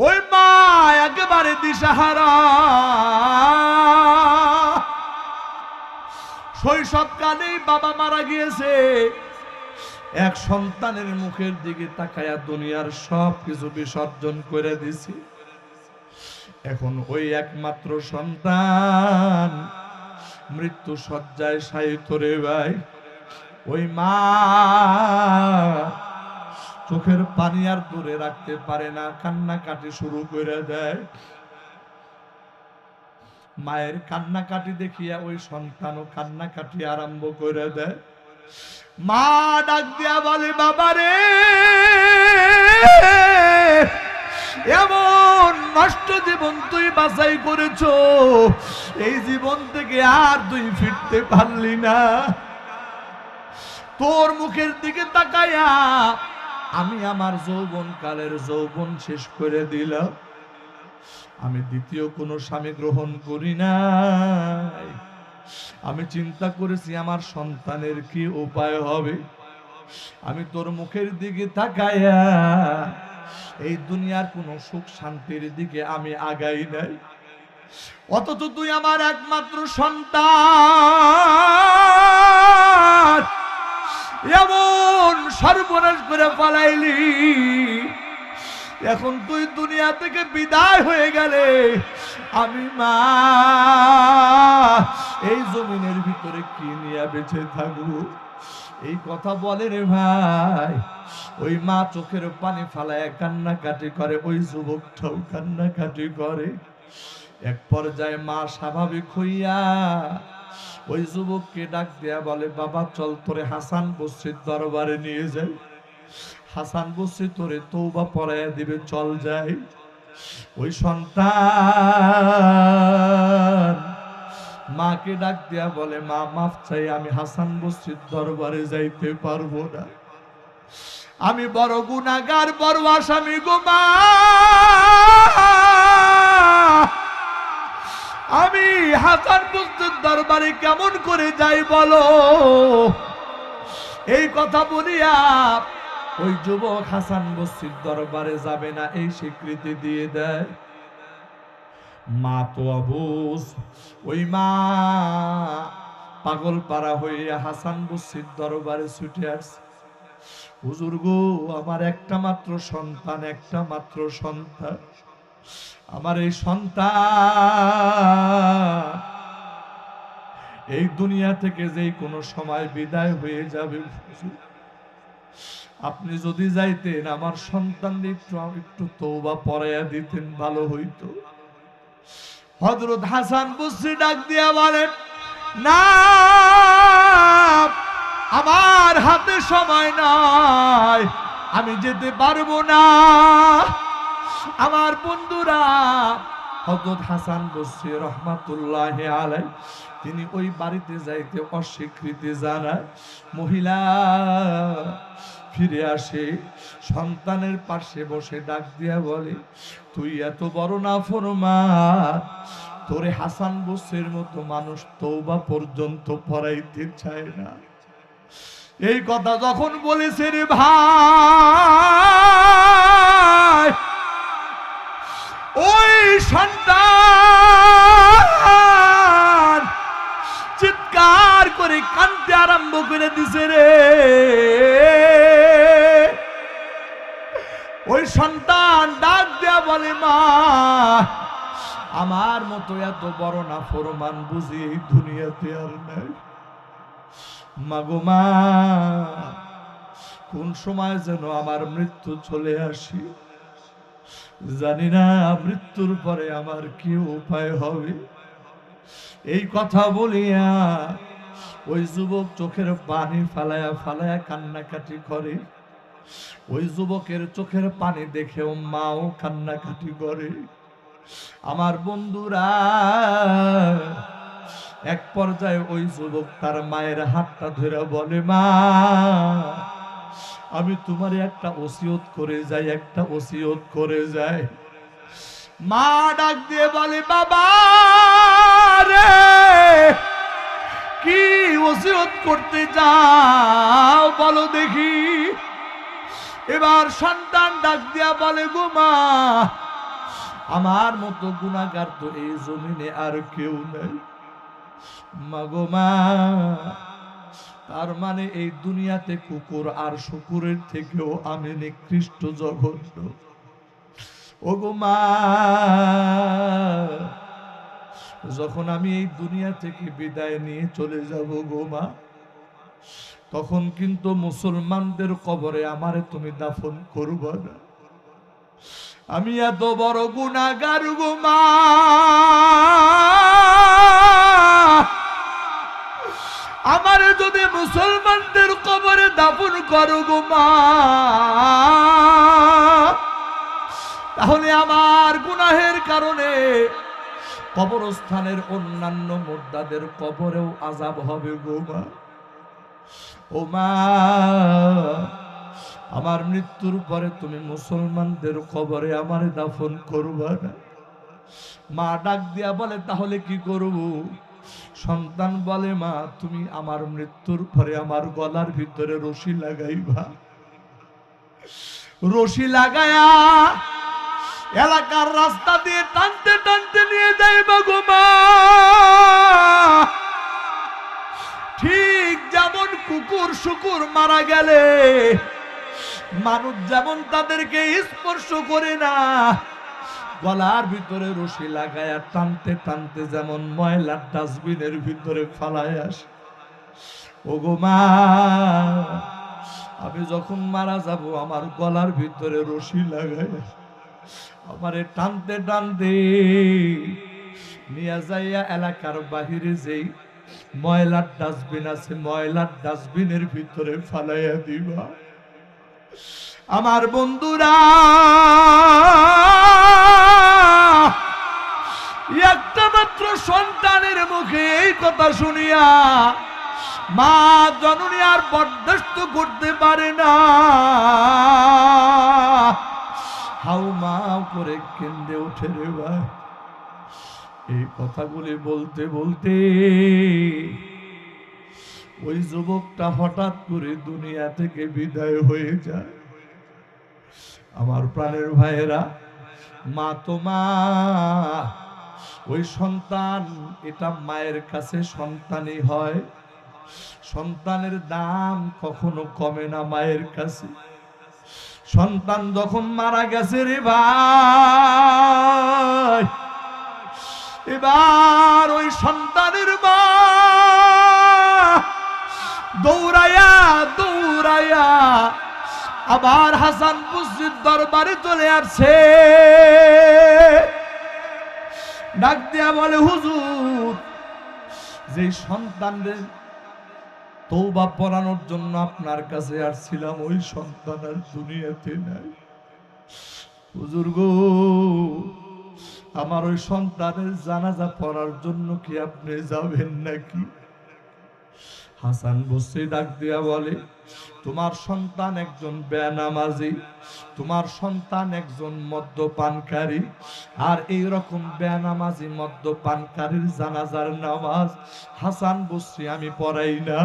ওই মা একেবারে দিশাহারা। শৈশবকালেই বাবা মারা গিয়েছে। এক সন্তানের মুখের দিকে তাকায়া দুনিয়ার সব কিছু বিসর্জন করে দিছি। এখন ওই একমাত্র সন্তান মৃত্যু শয্যায় শায়িত রে ভাই। ওই মা চোখের পানি আর দূরে রাখতে পারে না, কান্নাকাটি শুরু করে দেয়। মায়ের কান্নাকাটি দেখিয়া ওই সন্তানও কান্নাকাটি আরম্ভ করে দেয়। মা ডাক দিয়া বলে, বাবারে এমন নষ্ট জীবন তুই বাছাই করেছো, এই জীবন থেকে আর তুই ফিরতে পারলি না। তোর মুখের দিকে তাকায়া আমি আমার যৌবন কালের যৌবন শেষ করে দিলাম। আমি দ্বিতীয় কোনো স্বামী গ্রহণ করি নাই। আমি চিন্তা করেছি আমার সন্তানের কি উপায় হবে। আমি তোর মুখের দিকে তাকায়া এই দুনিয়ার কোনো সুখ শান্তির দিকে আমি আগাই নাই, অথচ তুই আমার একমাত্র সন্তান এমন সর্বনাশ করে পালাইলি। এখন তুই দুনিয়া থেকে বিদায় হয়ে গেলে আমি মা এই জমিনের ভিতরে কি নিয়ে বেঁচে থাকবো। এই কথা বলে রে ভাই। ওই মা চোখের পানি ফালায় কান্নাকাটি করে, ওই যুবকটাও কান্নাকাটি করে। এক পর্যায়ে মা স্বাভাবিক হইয়া ওই যুবককে ডাক দেয়া বলে, বাবা চল তোরে হাসান বসরির দরবারে নিয়ে যাই। হাসান বসরি তোরে তওবা পড়াইয়া দিবে, চল যাই। ওই সন্তান মাকে ডাক দেয়া বলে, মা মাফ চাই, আমি হাসান বসরির দরবারে যাইতে পারবো না। আমি বড় গুনাহগার, বড় আসামি গো মা। আমি হাসান বসরির দরবারে কেমন করে যাই বলো। এই কথা বলিয়া ওই যুবক হাসান বসরির দরবারে যাবে না এই স্বীকৃতি দিয়ে দেয়। মা তো অবুঝ। ওই মা পাগল পারা হইয়া হাসান বসরির দরবারে ছুটে আসছে। হুজুর গো, আমার একটা মাত্র সন্তান, একটা মাত্র সন্তান, আমার এই সন্তান এই দুনিয়া থেকে যেই কোনো সময় বিদায় হয়ে যাবে, আপনি যদি যাইতেন আমার সন্তান একটু তওবা পড়াইয়া দিতেন, ভালো হইতো। হযরত হাসান বসরি ডাক দিয়া বলেন, না আমার হাতে সময় নাই, আমি যেতে পারবো না। আমার বন্ধুরা, হযরত হাসান বসরি রহমাতুল্লাহি আলাইহি তিনি ওই বাড়িতে যাইতে অস্বীকৃতি জানায়। মহিলা ফিরে আসে, সন্তানের পাশে বসে ডাক দিয়া বলে, তুই এত বড় নাফরমান, তোরে হাসান বসরির মতো মানুষ তওবা পর্যন্ত পড়াইতে চায় না। এই কথা যখন বলেছে রে ভাই, ওই সন্তান চিৎকার করে কাঁদতে আরম্ভ করে দিছে রে। ওই সন্তান ডাক দেয়া বলে, মা আমার মতো এত বড় নাফরমান বুঝি এই দুনিয়াতে আর নাই। মাগো মা, কোন সময় যেন আমার মৃত্যু চলে আসি, জানি না মৃত্যুর পরে আমার কি উপায় হবে। এই কথা বলিয়া ওই যুবক চোখের পানি ফালায়া ফালায়া কান্নাকাটি করে। ওই যুবকের চোখের পানি দেখেও মাও কান্নাকাটি করে। আমার বন্ধুরা, এক পর্যায়ে ওই যুবক তার মায়ের হাতটা ধরে বলে, মা আমি তোমার একটা ওসিয়ত করে যাই, একটা ওসিয়ত করে যাই। মা ডাক দিয়ে বলে, বাবা রে কি ওসিয়ত করতে যাও বলো দেখি। এবার সন্তান ডাক দিয়া বলে, গো মা, আমার মতো গুনাহগার তো এই জমিনে আর কেউ নেই। মা গো মা, তার মানে এই দুনিয়াতে কুকুর আর শুকুরের থেকেও আমি নিকৃষ্ট, জঘন্য। ও গো মা, যখন আমি এই দুনিয়া থেকে বিদায় নিয়ে চলে যাব গো মা, তখন কিন্তু মুসলমানদের কবরে আমারে তুমি দাফন করবে না। আমি এত বড় গুনাহগার গো মা, আমারে যদি মুসলমানদের কবরে দাফন করো গো মা, তাহলে আমার গুনাহের কারণে কবরস্থানের অন্যান্য মুর্দাদের কবরেও আযাব হবে গো মা। ও মা, আমার মৃত্যুর পরে তুমি মুসলমানদের কবরে আমারে দাফন করবা না। মা ডাক দিয়া বলে, তাহলে কি করব? সন্তান বলে, মা, তুমি আমার মৃত্যুর পরে আমার গলার ভিতরে রশি লাগাইবা। রশি লাগায়া এলাকার রাস্তা দিয়ে টানতে টানতে নিয়ে যাইবা গো মা। ঠিক যেমন কুকুর শুকুর মারা গেলে মানুষ যেমন তাদেরকে স্পর্শ করে না, গলার ভিতরে রশি লাগায়া টানতে টানতে যেমন ময়লার ডাস্টবিনের ভিতরে ফালায় আসে, ও গো মা, আমি যখন মারা যাব আমার গলার ভিতরে রশি লাগায়া আমারে টানতে টানতে নিয়ে যাইয়া এলাকার বাহিরে যেই ময়লার ডাস্টবিন আছে, ময়লার ডাস্টবিনের ভিতরে ফালাইয়া দিবা। আমার বন্ধুরা, একটা মাত্র সন্তানের মুখে এই কথা শুনিয়া মা জননী আর বরদাস্ত করতে পারে না, হাউ মাউ করে কেঁদে ওঠে রে ভাই। এই কথাগুলি বলতে বলতে ওই যুবকটা হঠাৎ করে দুনিয়া থেকে বিদায় হয়ে যায়। আমার প্রাণের ভাইয়েরা, মা তো মা, ওই সন্তান, এটা মায়ের কাছে সন্তানই হয়। সন্তানের দাম কখনো কমে না মায়ের কাছে। সন্তান যখন মারা গেছে রে ভাই, এবার ওই সন্তানের মা দৌড়াইয়া দৌড়াইয়া আবার হাসান বসরির দরবারে চলে আসছে। ডাক দিয়া বলে, হুজুর, যে সন্তানদের তওবা পড়ানোর জন্য আপনার কাছে আসছিলাম, ওই সন্তান আর দুনিয়াতে নাই। হুজুর গো, আমার ওই সন্তানের জানাজা পড়ার জন্য কি আপনি যাবেন নাকি? হাসান বসরি ডাক দিয়া বলে, তোমার সন্তান একজন বেনামাজি, তোমার সন্তান একজন মদ্যপানকারী, আর এই রকম বেনামাজি মদ্যপানকারীর জানাজার নামাজ হাসান বসরি আমি পড়াই না।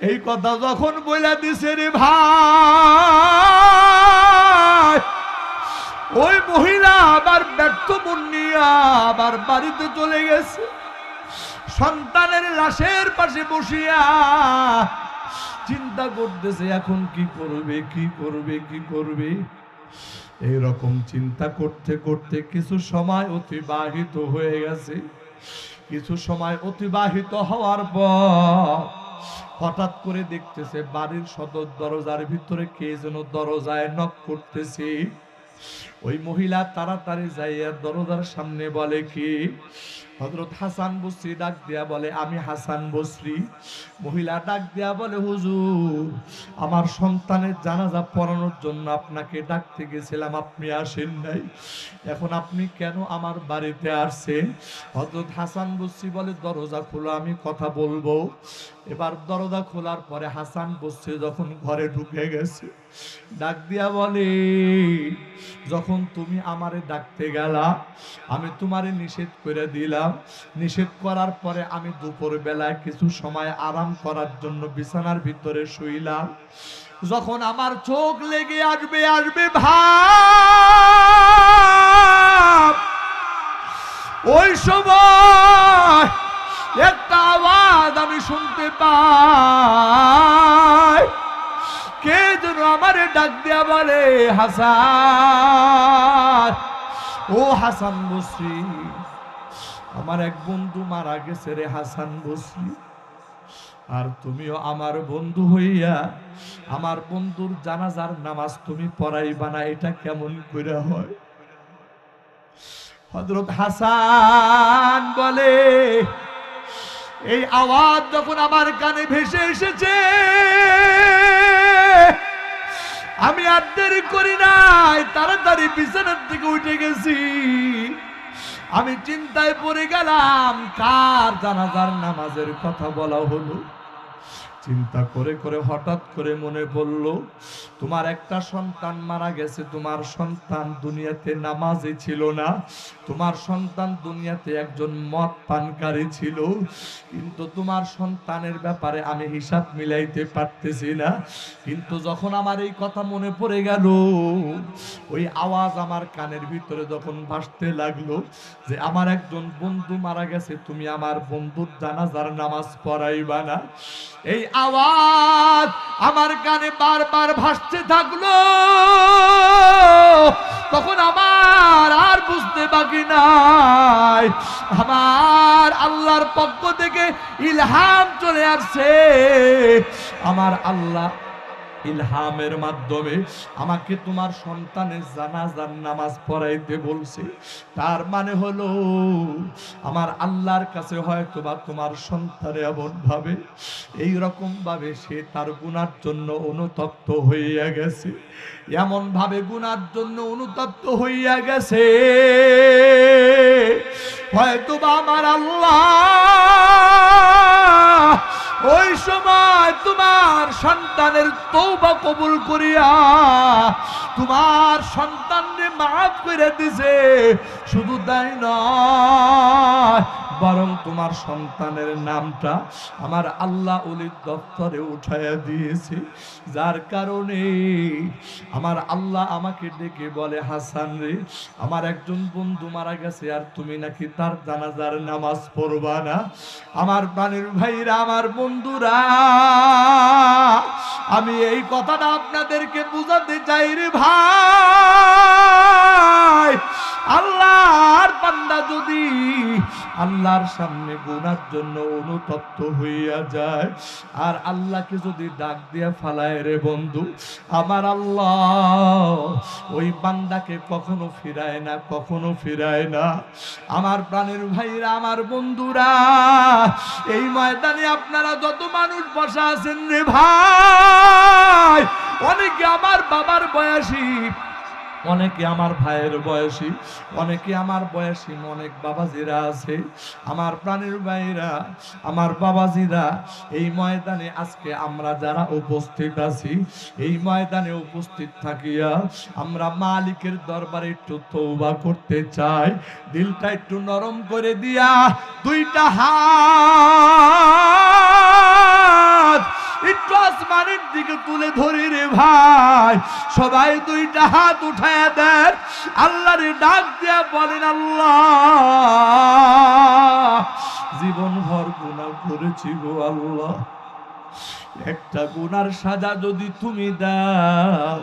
এই কথা যখন বলে দিছে রে ভাই, ওই মহিলা আবার ব্যর্থ মন নিয়ে আবার বাড়িতে চলে গেছে। সন্তানের লাশের পাশে বসিয়া চিন্তা করতেছে, এখন কি করবে, কি করবে, কি করবে। এইরকম চিন্তা করতে করতে কিছু সময় অতিবাহিত হয়ে গেছে। কিছু সময় অতিবাহিত হওয়ার পর হঠাৎ করে দেখতেছে বাড়ির সদর দরজার ভিতরে কে যেন দরজায় নক করতেছে। ওই মহিলা তাড়াতাড়ি যাইয়া দরজার সামনে বলে, কি? হযরত হাসান বসরি ডাক দিয়া বলে, আমি হাসান বসরি। মহিলা ডাক দিয়া বলে, হুজুর, আমার সন্তানের জানাজা পড়ানোর জন্য আপনাকে ডাকতে গেছিলাম, আপনি আসেন নাই, এখন আপনি কেন আমার বাড়িতে আসছেন? হযরত হাসান বসরি বলে, দরজা খোলো, আমি কথা বলবো। এবার দরজা খোলার পরে হাসান বসরি যখন ঘরে ঢুকে গেছে, ডাক দিয়া বলে, যখন তুমি আমারে ডাকতে গেলা, আমি তোমারে নিষেধ করে দিলাম, দিলাম। নিষেধ করার পরে আমি দুপুর বেলায় কিছু সময় আরাম করার জন্য বিছানার ভিতরে শুইলাম। যখন আমার চোখ লেগে আসবে ভাব, ওই সময় একটা আওয়াজ আমি শুনতে পাই, কে যেন আমারে ডাক দিয়া বলে, হাসান, ও হাসান বসরি, আমার এক বন্ধু মারা গেছে রে হাসান বসরি, আর তুমিও আমার বন্ধু হইয়া আমার বন্ধুর জানাজার নামাজ তুমি পড়াইবা না, এটা কেমন করে হয়? হযরত হাসান বলে, এই আওয়াজ যখন আমার কানে ভেসে এসেছে, আমি আর দেরি করি নাই, তাড়াতাড়ি বিছানার থেকে উঠে গেছি। আমি চিন্তায় পড়ে গেলাম, কার জানাজার নামাজের কথা বলা হলো। চিন্তা করে করে হঠাৎ করে মনে পড়ল, তোমার একটা সন্তান মারা গেছে, তোমার সন্তান দুনিয়াতে নামাজি ছিল না, তোমার সন্তান দুনিয়াতে একজন মদ পানকারী ছিল, কিন্তু তোমার সন্তানের ব্যাপারে আমি হিসাব মিলাইতে পারতেছি না। কিন্তু যখন আমার এই কথা মনে পড়ে গেল, ওই আওয়াজ আমার কানের ভিতরে যখন ভাসতে লাগলো যে আমার একজন বন্ধু মারা গেছে, তুমি আমার বন্ধুর জানাজার নামাজ পড়াইবা না, এই আওয়াজ আমার কানে বারবার ভাসতে থাকলো। তখন আমার আর বুঝতে বাকি নাই, আমার আল্লাহর পক্ষ থেকে ইলহাম চলে আসছে। আমার আল্লাহ ইলহামের মাধ্যমে আমাকে তোমার সন্তানের জানাজার নামাজ পড়াইতে বলছে। তার মানে হলো আমার আল্লাহর কাছে হয়তো বা তোমার সন্তান এমন ভাবে, এইরকম ভাবে সে তার গুনার জন্য অনুতপ্ত হইয়া গেছে, এমন ভাবে গুনার জন্য অনুতপ্ত হইয়া গেছে, হয়তো বা আমার আল্লাহ ওই সময় তোমার সন্তানের তওবা কবুল করিয়া তোমার সন্তানকে মাফ করে দিছে। শুধু তাই নয়, বরং তোমার সন্তানের নামটা আমার আল্লাহ ওলির দপ্তরে উঠাইয়া দিয়েছে, যার কারণে আমার আল্লাহ আমাকে ডেকে বলে, হাসান রে, আমার একজন বন্ধু মারা গেছে, আর তুমি নাকি তার জানাজার নামাজ পড়বা না। আমার প্রাণের ভাইরা, আমার বন্ধুরা, আমি এই কথাটা আপনাদেরকে বুঝাতে চাই রে ভাই, আল্লাহর বান্দা যদি আল্লাহর সামনে গুনার জন্য অনুতপ্ত হইয়া যায়, আর আল্লাহকে যদি ডাক দিয়া ফালায় রে বন্ধু, আমার আল্লাহ ওই বান্দাকে কখনো ফিরায় না, কখনো ফিরায় না। আমার প্রাণের ভাইরা, আমার বন্ধুরা, এই ময়দানে আপনারা যত মানুষ বসা আছেন রে ভাই, অনেকে আমার বাবার বয়সী, অনেকে আমার ভাইয়ের বয়সী, অনেকে আমার বয়সী, অনেক বাবাজিরা আছে। আমার প্রাণের ভাইরা, আমার বাবাজিরা, এই ময়দানে আজকে আমরা যারা উপস্থিত আছি, এই ময়দানে উপস্থিত থাকিয়া আমরা মালিকের দরবারে একটু তওবা করতে চাই। দিলটা একটু নরম করে দিয়া দুইটা হাত একটু আসমানের দিকে তুলে ধরি রে ভাই, সবাই দুইটা হাত উঠায়া দেন, আল্লাহরে ডাক দিয়া বলেন, আল্লাহ জীবন ভর গুনাহ করেছি গো আল্লাহ, একটা গুনার সাজা যদি তুমি দাও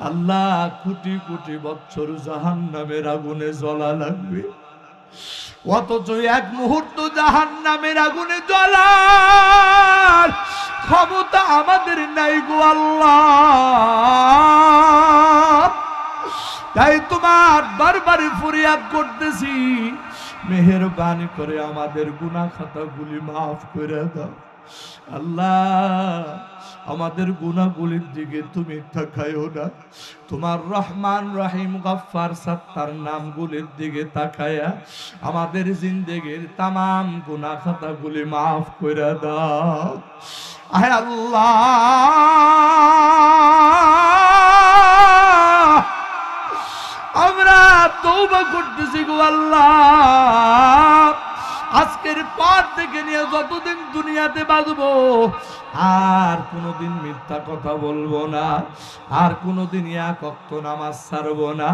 আল্লাহ, কোটি কোটি বছর জাহান্নামের আগুনে জ্বলা লাগবে, অথচ এক মুহূর্ত জাহান্নামের আগুনে জ্বলার ক্ষমতা আমাদের নাই গো আল্লাহ। তাই তোমার দরবারে ফরিয়াদ করতেছি, মেহেরবানি করে আমাদের গুনাহ খাতাগুলি মাফ করে দাও আল্লাহ। আমাদের গুনাহগুলির দিকে তুমি তাকায়ো না, তোমার রহমান রহিম গফফার সত্তার নামগুলির দিকে তাকায়া আমাদের জিন্দেগির তামাম গুনাহ খাতাগুলি মাফ করে দাও। আয় আল্লাহ, আমরা তওবা করতেছি গো আল্লাহ, আজকের পর থেকে নিয়ে যতদিন দুনিয়াতে বাঁচবো আর কোনোদিন মিথ্যা কথা বলবো না, আর কোনোদিন এক ওয়াক্ত নামাজ ছাড়বো না।